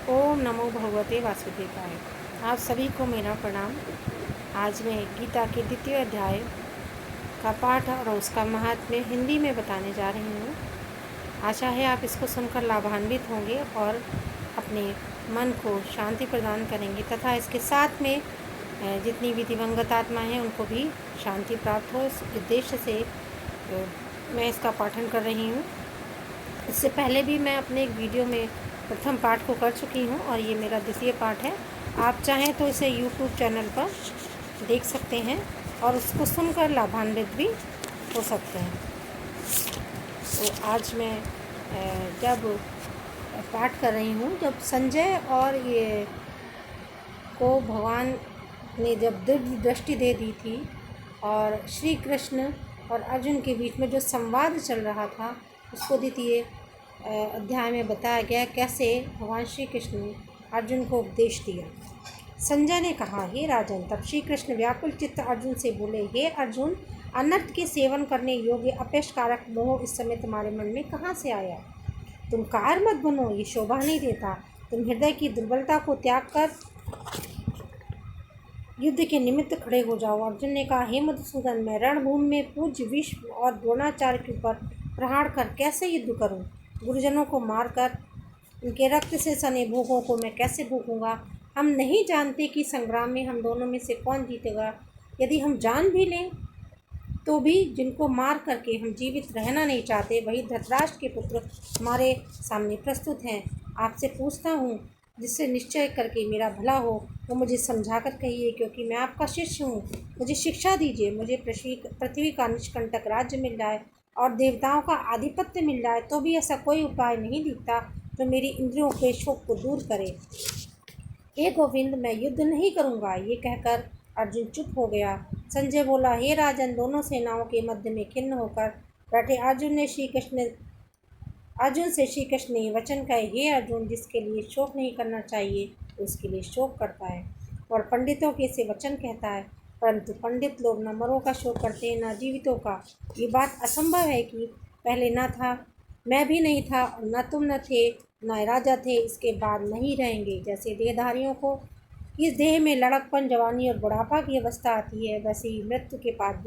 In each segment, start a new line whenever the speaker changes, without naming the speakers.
ओम नमो भगवते वासुदेवाय। आप सभी को मेरा प्रणाम। आज मैं गीता के द्वितीय अध्याय का पाठ और उसका महात्म्य हिंदी में बताने जा रही हूँ। आशा है आप इसको सुनकर लाभान्वित होंगे और अपने मन को शांति प्रदान करेंगे तथा इसके साथ में जितनी भी दिवंगत आत्माएं हैं उनको भी शांति प्राप्त हो, इस उद्देश्य से मैं इसका पाठन कर रही हूँ। इससे पहले भी मैं अपने एक वीडियो में प्रथम पाठ को कर चुकी हूँ और ये मेरा द्वितीय पाठ है। आप चाहें तो इसे YouTube चैनल पर देख सकते हैं और उसको सुनकर लाभान्वित भी हो सकते हैं। तो आज मैं जब पाठ कर रही हूँ, जब संजय और ये को भगवान ने जब दिव्य दृष्टि दे दी थी और श्री कृष्ण और अर्जुन के बीच में जो संवाद चल रहा था उसको द्वितीय अध्याय में बताया गया कैसे भगवान श्री कृष्ण ने अर्जुन को उपदेश दिया। संजय ने कहा, हे राजन। तब श्री कृष्ण व्याकुल चित्त अर्जुन से बोले, हे अर्जुन, अनर्थ के सेवन करने योग्य अपेशकारक मोह इस समय तुम्हारे मन में कहाँ से आया? तुम कार मत बनो, ये शोभा नहीं देता। तुम हृदय की दुर्बलता को त्याग कर युद्ध के निमित्त खड़े हो जाओ। अर्जुन ने कहा, हे मधुसूदन, मैं रणभूमि में पूज्य भीष्म और द्रोणाचार्य के ऊपर प्रहार कर कैसे युद्ध करूं? गुरुजनों को मारकर उनके रक्त से सने भोगों को मैं कैसे भोगूंगा? हम नहीं जानते कि संग्राम में हम दोनों में से कौन जीतेगा। यदि हम जान भी लें तो भी जिनको मार करके हम जीवित रहना नहीं चाहते, वही धृतराष्ट्र के पुत्र हमारे सामने प्रस्तुत हैं। आपसे पूछता हूँ, जिससे निश्चय करके मेरा भला हो वो मुझे समझाकर कहिए, क्योंकि मैं आपका शिष्य हूँ। मुझे शिक्षा दीजिए। मुझे पृथ्वी का निष्कंटक राज्य मिल जाए और देवताओं का आधिपत्य मिल जाए तो भी ऐसा कोई उपाय नहीं दिखता जो मेरी इंद्रियों के शोक को दूर करे। हे गोविंद, मैं युद्ध नहीं करूँगा। ये कहकर अर्जुन चुप हो गया। संजय बोला, हे राजन, दोनों सेनाओं के मध्य में खिन्न होकर बैठे अर्जुन से श्री कृष्ण ने वचन कहे, हे अर्जुन, जिसके लिए शोक नहीं करना चाहिए उसके लिए शोक करता है और पंडितों के से वचन कहता है, परंतु पंडित लोग न मरों का शोक करते हैं न जीवितों का। ये बात असंभव है कि पहले न था, मैं भी नहीं था, और न तुम न थे, न राजा थे, इसके बाद नहीं रहेंगे। जैसे देहधारियों को इस देह में लड़कपन, जवानी और बुढ़ापा की अवस्था आती है, वैसे ही मृत्यु के बाद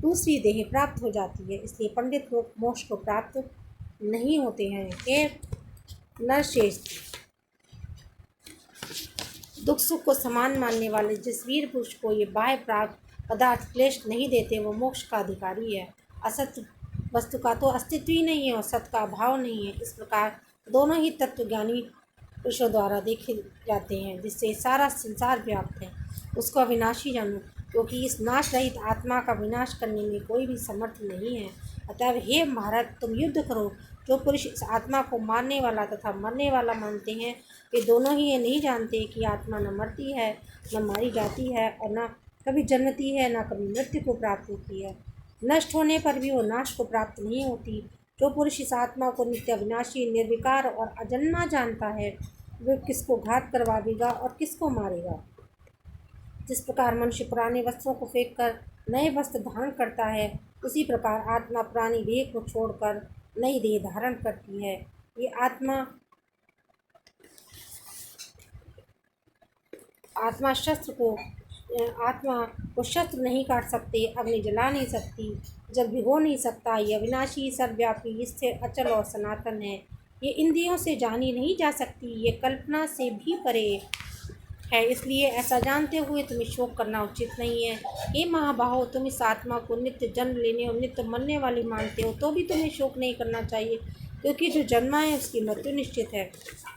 दूसरी देह प्राप्त हो जाती है। इसलिए पंडित लोग मोक्ष को प्राप्त नहीं होते हैं। हे नरश्रेष्ठ, दुख सुख को समान मानने वाले जिस वीर पुरुष को ये बाह्य प्राप्त पदार्थ क्लेश नहीं देते, वो मोक्ष का अधिकारी है। असत वस्तु का तो अस्तित्व ही नहीं है और सत का अभाव नहीं है। इस प्रकार दोनों ही तत्वज्ञानी पुरुषों द्वारा देखे जाते हैं। जिससे सारा संसार व्याप्त है, उसको अविनाशी जानो, क्योंकि इस नाश रहित आत्मा का विनाश करने में कोई भी समर्थ नहीं है। अतः हे महारथ, तुम युद्ध करो। जो पुरुष इस आत्मा को मारने वाला तथा मरने वाला मानते हैं, वे दोनों ही ये नहीं जानते कि आत्मा न मरती है न मारी जाती है और न कभी जन्मती है न कभी मृत्यु को प्राप्त होती है। नष्ट होने पर भी वो नाश को प्राप्त नहीं होती। जो पुरुष इस आत्मा को नित्य अविनाशी, निर्विकार और अजन्मा जानता है, वह किसको घात करवा देगा और किसको मारेगा। जिस प्रकार मनुष्य पुराने वस्त्रों को फेंक कर नए वस्त्र धारण करता है, उसी प्रकार आत्मा पुरानी देह को छोड़कर नई देह धारण करती है। ये आत्मा शस्त्र नहीं काट सकते, अग्नि जला नहीं सकती, जल भिगो नहीं सकता। ये अविनाशी, सर्वव्यापी, स्थिर, अचल और सनातन है। ये इंद्रियों से जानी नहीं जा सकती, ये कल्पना से भी परे है। इसलिए ऐसा जानते हुए तुम्हें शोक करना उचित नहीं है। हे महाबाहो, तुम इस आत्मा को नित्य जन्म लेने और नित्य मरने वाली मानते हो तो भी तुम्हें शोक नहीं करना चाहिए, क्योंकि जो जन्मा है उसकी मृत्यु निश्चित है।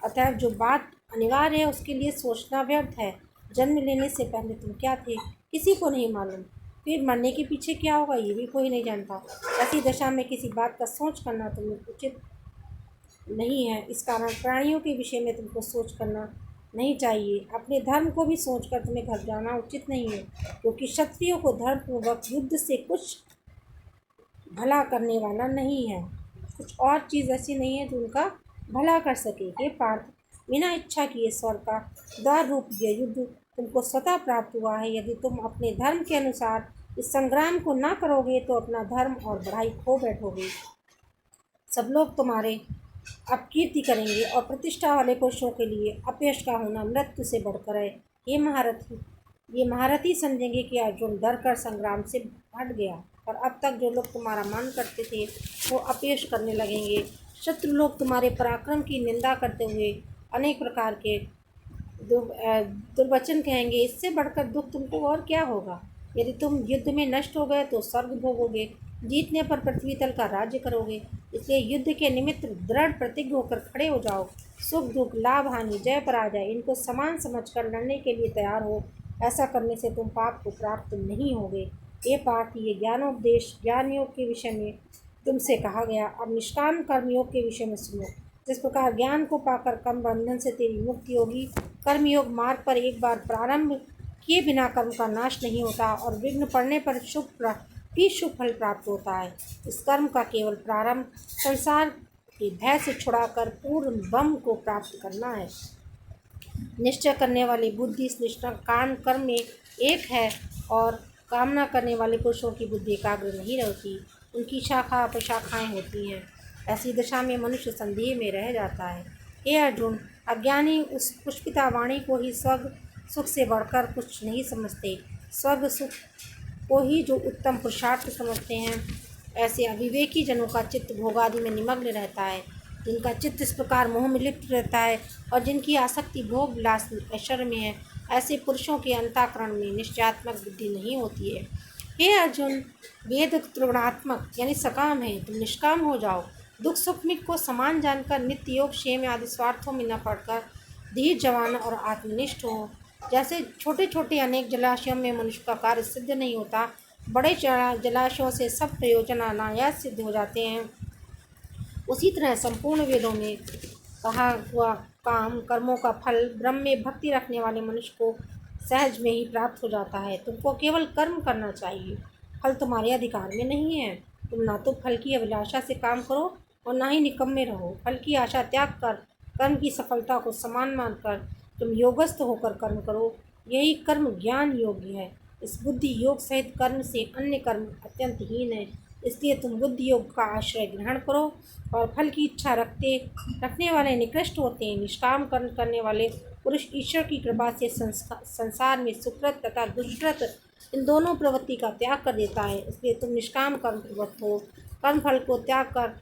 अतः जो बात अनिवार्य है उसके लिए सोचना व्यर्थ है। जन्म लेने से पहले तुम क्या थे, किसी को नहीं मालूम। फिर मरने के पीछे क्या होगा, ये भी कोई नहीं जानता। ऐसी दशा में किसी बात का सोच करना तुम्हें उचित नहीं है। इस कारण प्राणियों के विषय में तुमको सोच करना नहीं चाहिए। अपने धर्म को भी सोचकर तुम्हें घबराना उचित नहीं है, क्योंकि क्षत्रियों को धर्मपूर्वक युद्ध से कुछ भला करने वाला नहीं है। कुछ और चीज़ ऐसी नहीं है जो उनका भला कर सके। हे पार्थ, बिना इच्छा किए स्वर्ग का द्वार रूप यह युद्ध तुमको स्वतः प्राप्त हुआ है। यदि तुम अपने धर्म के अनुसार इस संग्राम को ना करोगे तो अपना धर्म और बढ़ाई खो बैठोगे। सब लोग तुम्हारे अब कीर्ति करेंगे और प्रतिष्ठा वाले पुरुषों के लिए अपयश का होना मृत्यु से बढ़कर है। ये महारथी समझेंगे कि अर्जुन डर कर संग्राम से हट गया, और अब तक जो लोग तुम्हारा मान करते थे वो अपयश करने लगेंगे। शत्रु लोग तुम्हारे पराक्रम की निंदा करते हुए अनेक प्रकार के दुर्वचन कहेंगे। इससे बढ़कर दुख तुमको और क्या होगा। यदि तुम युद्ध में नष्ट हो गए तो स्वर्ग भोगोगे, जीतने पर पृथ्वी तल का राज्य करोगे। इसलिए युद्ध के निमित्त दृढ़ प्रतिज्ञ होकर खड़े हो जाओ। सुख दुख, लाभ हानि, जय पराजय, इनको समान समझकर लड़ने के लिए तैयार हो। ऐसा करने से तुम पाप को प्राप्त नहीं होगे। ये पाठ, ये ज्ञानोपदेश ज्ञान योग के विषय में तुमसे कहा गया। अब निष्काम कर्मयोग के विषय में सुनो। जिस प्रकार ज्ञान को पाकर कर्म बंधन से तेरी मुक्ति होगी, कर्मयोग मार्ग पर एक बार प्रारंभ किए बिना कर्म का नाश नहीं होता और विघ्न पड़ने पर शुभ फल प्राप्त होता है। इस कर्म का केवल प्रारंभ संसार के भय से छुड़ाकर पूर्ण ब्रह्म को प्राप्त करना है। निश्चय करने वाली बुद्धि इस निष्काम कर्म में एक है, और कामना करने वाले पुरुषों की बुद्धि एकाग्र नहीं रहती, उनकी शाखा प्रशाखाएँ होती हैं। ऐसी दशा में मनुष्य संदेह में रह जाता है। हे अर्जुन, अज्ञानी उस पुष्पिता वाणी को ही स्वर्ग सुख से बढ़कर कुछ नहीं समझते। स्वर्ग सुख को ही जो उत्तम पुरुषार्थ समझते हैं। ऐसे अविवेकी जनों का चित्त भोगादि में निमग्न रहता है। जिनका चित्त इस प्रकार मोह में लिप्त रहता है और जिनकी आसक्ति भोग विलास ऐश्वर्य में है, ऐसे पुरुषों के अंतःकरण में निश्चयात्मक बुद्धि नहीं होती है। हे अर्जुन, वेद त्रिगुणात्मक यानी सकाम है, तुम निष्काम हो जाओ। दुख सुख में को समान जानकर नित्य योग क्षेम आदि स्वार्थों में न पड़कर धीर जवान और आत्मनिष्ठ हो। जैसे छोटे छोटे अनेक जलाशयों में मनुष्य का कार्य सिद्ध नहीं होता, बड़े जलाशयों से सब प्रयोजन अनायास सिद्ध हो जाते हैं, उसी तरह संपूर्ण वेदों में कहा हुआ काम कर्मों का फल ब्रह्म में भक्ति रखने वाले मनुष्य को सहज में ही प्राप्त हो जाता है। तुमको केवल कर्म करना चाहिए, फल तुम्हारे अधिकार में नहीं है। तुम ना तो फल की अभिलाषा से काम करो और ना ही निकम्मे रहो। फल की आशा त्याग कर कर्म की सफलता को समान मानकर तुम योगस्थ होकर कर्म करो। यही कर्म ज्ञान योग्य है। इस बुद्धि योग सहित कर्म से अन्य कर्म अत्यंत हीन है। इसलिए तुम बुद्धि योग का आश्रय ग्रहण करो, और फल की इच्छा रखने वाले निकृष्ट होते हैं। निष्काम कर्म करने वाले पुरुष ईश्वर की कृपा से संसार में सुकृत तथा दुष्कृत इन दोनों प्रवृत्ति का त्याग कर देता है। इसलिए तुम निष्काम कर्म प्रवृत्त हो। कर्म फल को त्याग कर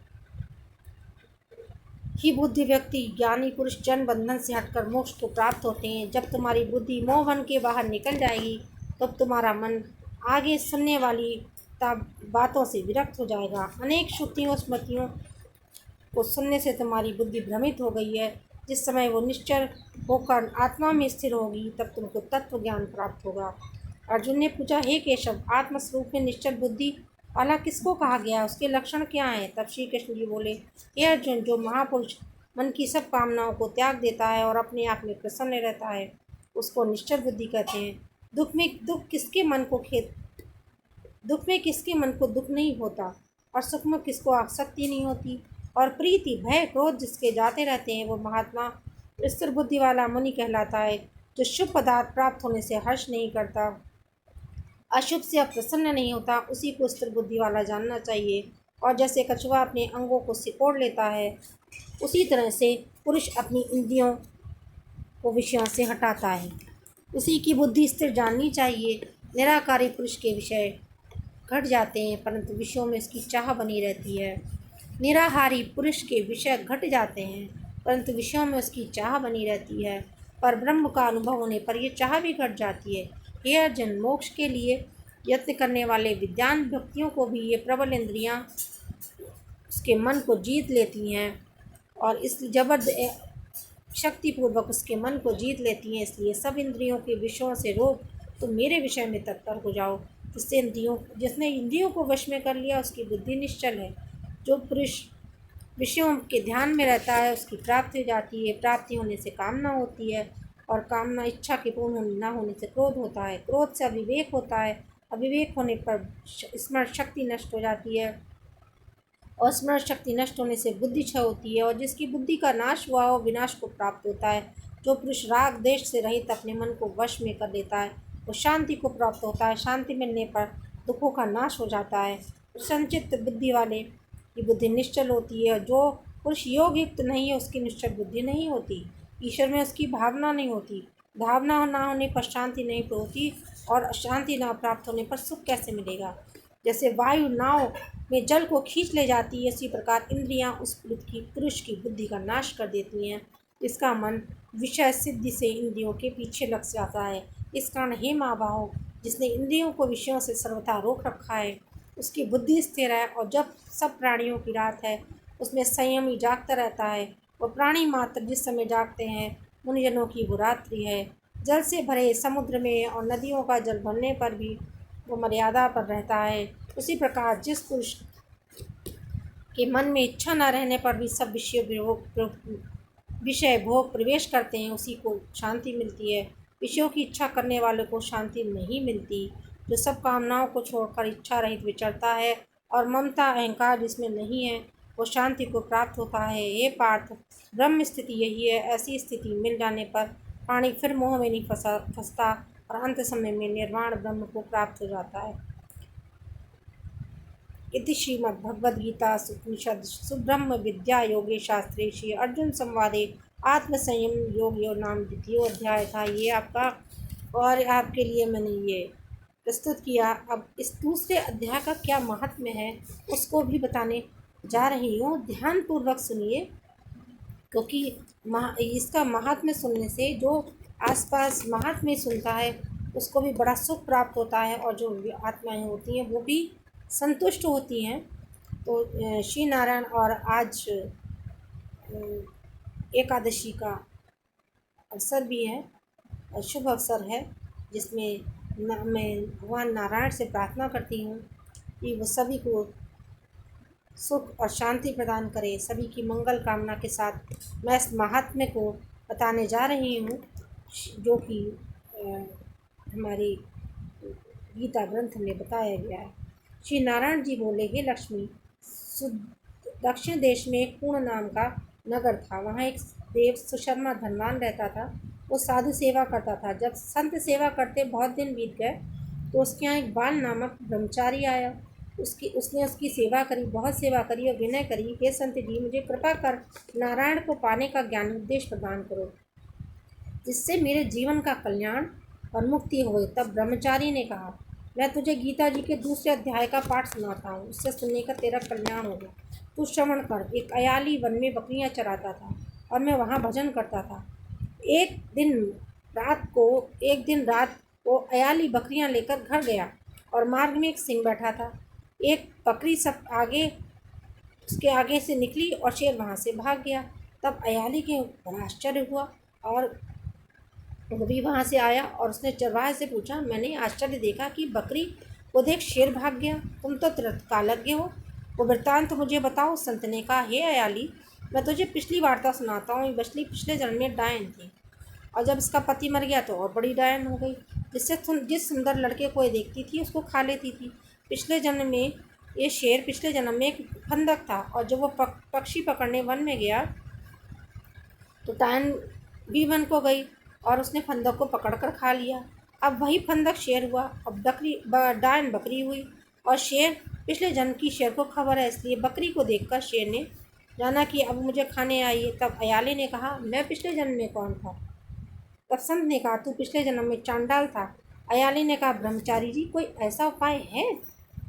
ही बुद्धि व्यक्ति ज्ञानी पुरुष जन्म बंधन से हटकर मोक्ष को प्राप्त होते हैं। जब तुम्हारी बुद्धि मोहन के बाहर निकल जाएगी, तब तुम्हारा मन आगे सुनने वाली बातों से विरक्त हो जाएगा। अनेक श्रुतियों स्मृतियों को सुनने से तुम्हारी बुद्धि भ्रमित हो गई है। जिस समय वो निश्चल होकर आत्मा में स्थिर होगी, तब तुमको तत्व ज्ञान प्राप्त होगा। अर्जुन ने पूछा, हे केशव, आत्मस्वरूप में निश्चल बुद्धि वाला किसको कहा गया, उसके लक्षण क्या हैं। तब श्री कृष्ण जी बोले, हे अर्जुन, जो महापुरुष मन की सब कामनाओं को त्याग देता है और अपने आप में प्रसन्न रहता है, उसको निश्चल बुद्धि कहते हैं। दुख में किसके मन को दुख नहीं होता, और सुख में किसको आसक्ति नहीं होती, और प्रीति भय क्रोध जिसके जाते रहते हैं, वो महात्मा स्थिर बुद्धि वाला मुनि कहलाता है। जो शुभ पदार्थ प्राप्त होने से हर्ष नहीं करता, अशुभ से अप्रसन्न नहीं होता, उसी को स्थिर बुद्धि वाला जानना चाहिए। और जैसे कछुआ अपने अंगों को सिकोड़ लेता है, उसी तरह से पुरुष अपनी इंद्रियों को विषयों से हटाता है। उसी की बुद्धि स्थिर जाननी चाहिए। निराकारी पुरुष के विषय घट जाते हैं, परंतु विषयों में उसकी चाह बनी रहती है। निराहारी पुरुष के विषय घट जाते हैं, परंतु विषयों में उसकी चाह बनी रहती है। पर ब्रह्म का अनुभव होने पर यह चाह भी घट जाती है। हे अर्जुन, मोक्ष के लिए यत्न करने वाले विद्वान व्यक्तियों को भी ये प्रबल इंद्रियां उसके मन को जीत लेती हैं, और इस शक्तिपूर्वक उसके मन को जीत लेती हैं। इसलिए सब इंद्रियों के विषयों से रोक तुम मेरे विषय में तत्पर हो जाओ। जिसने इंद्रियों को वश में कर लिया, उसकी बुद्धि निश्चल है। जो पुरुष विषयों के ध्यान में रहता है, उसकी प्राप्ति हो जाती है। प्राप्ति होने से कामना होती है, और कामना इच्छा के पूर्ण न होने से क्रोध होता है। क्रोध से अविवेक होता है। अविवेक होने पर स्मरण शक्ति नष्ट हो जाती है, और स्मरण शक्ति नष्ट होने से बुद्धि क्षय होती है। और जिसकी बुद्धि का नाश हुआ हो, विनाश को प्राप्त होता है। जो पुरुष राग देश से रहित अपने मन को वश में कर लेता है, वो शांति को प्राप्त होता है। शांति मिलने पर दुखों का नाश हो जाता है। संचित बुद्धि वाले की बुद्धि निश्चल होती है, और जो पुरुष योग युक्त नहीं है, उसकी निश्चल बुद्धि नहीं होती, ईश्वर में उसकी भावना नहीं होती, भावना ना होने पर शांति नहीं होती, और शांति ना प्राप्त होने पर सुख कैसे मिलेगा। जैसे वायु नाव में जल को खींच ले जाती है, इसी प्रकार इंद्रियां उस पुरुष की बुद्धि का नाश कर देती हैं। इसका मन विषय सिद्धि से इंद्रियों के पीछे लग जाता है। इस कारण हे माँ बाहो, जिसने इंद्रियों को विषयों से सर्वथा रोक रखा है, उसकी बुद्धि स्थिर है, और जब सब प्राणियों की रात है उसमें संयमी जागता रहता है। वो प्राणी मात्र जिस समय जागते हैं मुनिजनों की वो रात्रि है। जल से भरे समुद्र में और नदियों का जल भरने पर भी वो मर्यादा पर रहता है। उसी प्रकार जिस पुरुष के मन में इच्छा न रहने पर भी सब विषय भोग प्रवेश करते हैं, उसी को शांति मिलती है। विषयों की इच्छा करने वालों को शांति नहीं मिलती। जो सब कामनाओं को छोड़कर इच्छा रहित विचरता है और ममता अहंकार जिसमें नहीं है, वो शांति को प्राप्त होता है। हे पार्थ, ब्रह्म स्थिति यही है। ऐसी स्थिति मिल जाने पर प्राणी फिर मोह में नहीं फंसता और अंत समय में निर्वाण ब्रह्म को प्राप्त हो जाता है। इति श्रीमद्भगवद्गीता उपनिषद सुब्रह्म विद्या योगे शास्त्रे श्री अर्जुन संवादे आत्मसंयम योग नाम द्वितीय अध्याय था ये आपका, और आपके लिए मैंने ये प्रस्तुत किया। अब इस दूसरे अध्याय का क्या महात्म्य है उसको भी बताने जा रही हूँ। ध्यानपूर्वक सुनिए, क्योंकि इसका महात्म्य सुनने से जो आसपास महात्म्य सुनता है उसको भी बड़ा सुख प्राप्त होता है, और जो आत्माएं होती हैं वो भी संतुष्ट होती हैं। तो श्री नारायण, और आज एकादशी का अवसर भी है, शुभ अवसर है, जिसमें मैं भगवान नारायण से प्रार्थना करती हूँ कि वो सभी को सुख और शांति प्रदान करे। सभी की मंगल कामना के साथ मैं इस महात्म्य को बताने जा रही हूँ, जो कि हमारी गीता ग्रंथ में बताया गया है। श्री नारायण जी बोले, हे लक्ष्मी, दक्षिण देश में एक पूर्ण नाम का नगर था। वहाँ एक देव सुशर्मा धनवान रहता था। वो साधु सेवा करता था। जब संत सेवा करते बहुत दिन बीत गए तो उसके यहाँ एक बाल नामक ब्रह्मचारी आया। उसने उसकी सेवा करी, बहुत सेवा करी और विनय करी, हे संत जी, मुझे कृपा कर नारायण को पाने का ज्ञान उपदेश प्रदान करो, जिससे मेरे जीवन का कल्याण और मुक्ति हो। तब ब्रह्मचारी ने कहा, मैं तुझे गीता जी के दूसरे अध्याय का पाठ सुनाता हूँ, उससे सुनने का तेरा कल्याण होगा। तू श्रवण कर। एक अयाली वन में बकरियाँ चराता था और मैं वहाँ भजन करता था। एक दिन रात को अयाली बकरियाँ लेकर घर गया और मार्ग में एक सिंह बैठा था। एक बकरी उसके आगे से निकली और शेर वहाँ से भाग गया। तब अयाली के बड़ा आश्चर्य हुआ और वो भी वहाँ से आया और उसने चरवाहे से पूछा, मैंने आश्चर्य देखा कि बकरी को देख शेर भाग गया, तुम तो कालज्ञ हो, वो वृत्तांत मुझे बताओ। संत ने कहा, हे अयाली, मैं तुझे पिछली वार्ता सुनाता हूँ। बछली पिछले जन्म में डायन थी और जब इसका पति मर गया तो और बड़ी डायन हो गई, जिस सुंदर लड़के को ये देखती थी उसको खा लेती थी। पिछले जन्म में ये शेर पिछले जन्म में एक फंदक था, और जब वो पक्षी पकड़ने वन में गया तो डायन भी वन को गई और उसने फंदक को पकड़कर खा लिया। अब वही फंदक शेर हुआ। अब डायन बकरी हुई और शेर पिछले जन्म की शेर को खबर है, इसलिए बकरी को देखकर शेर ने जाना कि अब मुझे खाने आई है। तब अयाली ने कहा, मैं पिछले जन्म में कौन था? तब संत ने कहा, तू पिछले जन्म में चांडाल था। अयाली ने कहा, ब्रह्मचारी जी, कोई ऐसा उपाय है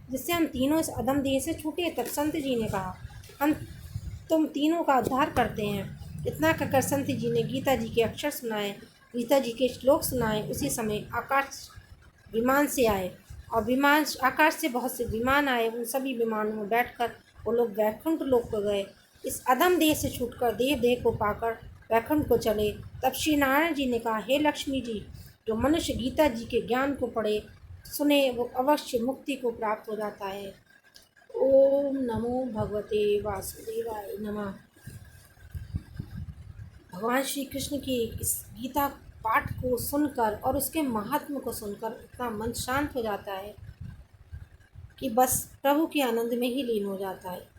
जिससे हम तीनों इस अधम देह से छूटे? तब संत जी ने कहा, हम तुम तीनों का उद्धार करते हैं। इतना कहकर संत जी ने गीता जी के अक्षर सुनाए, गीता जी के श्लोक सुनाए। उसी समय आकाश विमान से आए और आकाश से बहुत से विमान आए। उन सभी विमानों में बैठकर वो लोग वैकुंठ लोक को गए। इस अधम देह से छूटकर देह को पाकर वैकुंठ को चले। तब श्री नारायण जी ने कहा, हे लक्ष्मी जी, जो मनुष्य गीता जी के ज्ञान को पढ़े सुने वो अवश्य मुक्ति को प्राप्त हो जाता है। ओम नमो भगवते वासुदेवाय नमः। भगवान श्री कृष्ण की इस गीता पाठ को सुनकर और उसके महात्म को सुनकर इतना मन शांत हो जाता है कि बस प्रभु के आनंद में ही लीन हो जाता है।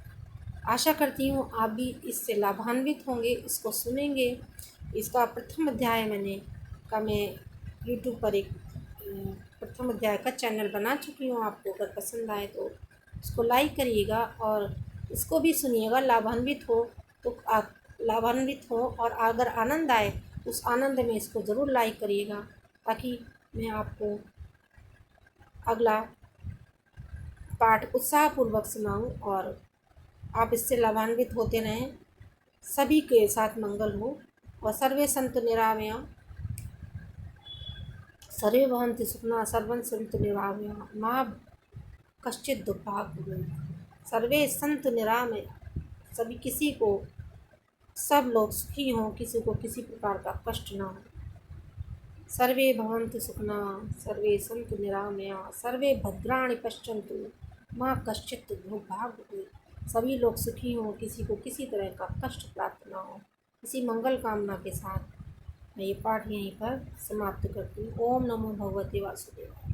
आशा करती हूँ आप भी इससे लाभान्वित होंगे, इसको सुनेंगे। इसका प्रथम अध्याय मैं यूट्यूब पर एक प्रथम अध्याय का चैनल बना चुकी हूँ। आपको अगर पसंद आए तो उसको लाइक करिएगा और इसको भी सुनिएगा, लाभान्वित हो तो आप लाभान्वित हो, और अगर आनंद आए उस आनंद में इसको ज़रूर लाइक करिएगा, ताकि मैं आपको अगला पाठ उत्साहपूर्वक सुनाऊं और आप इससे लाभान्वित होते रहें। सभी के साथ मंगल हो। और सर्वे संतु निरामया सर्वे भवन्तु सुखिनः सर्वं सन्तु निरामया मा कश्चित् दुःखभाग् भवेत्। सर्वे संतु निरामया, सभी किसी को, सब लोग सुखी हों, किसी को किसी प्रकार का कष्ट ना हो। सर्वे भवन्तु सुखिनः सर्वे सन्तु निरामया सर्वे भद्राणि पश्यन्तु माँ कश्चित् दुःखभाग् भवेत्। सभी लोग सुखी हों, किसी को किसी तरह का कष्ट प्राप्त ना हो। इसी मंगल कामना के साथ मैं ये पाठ यहीं पर समाप्त करती हूँ। ओम नमो भगवते वासुदेवाय।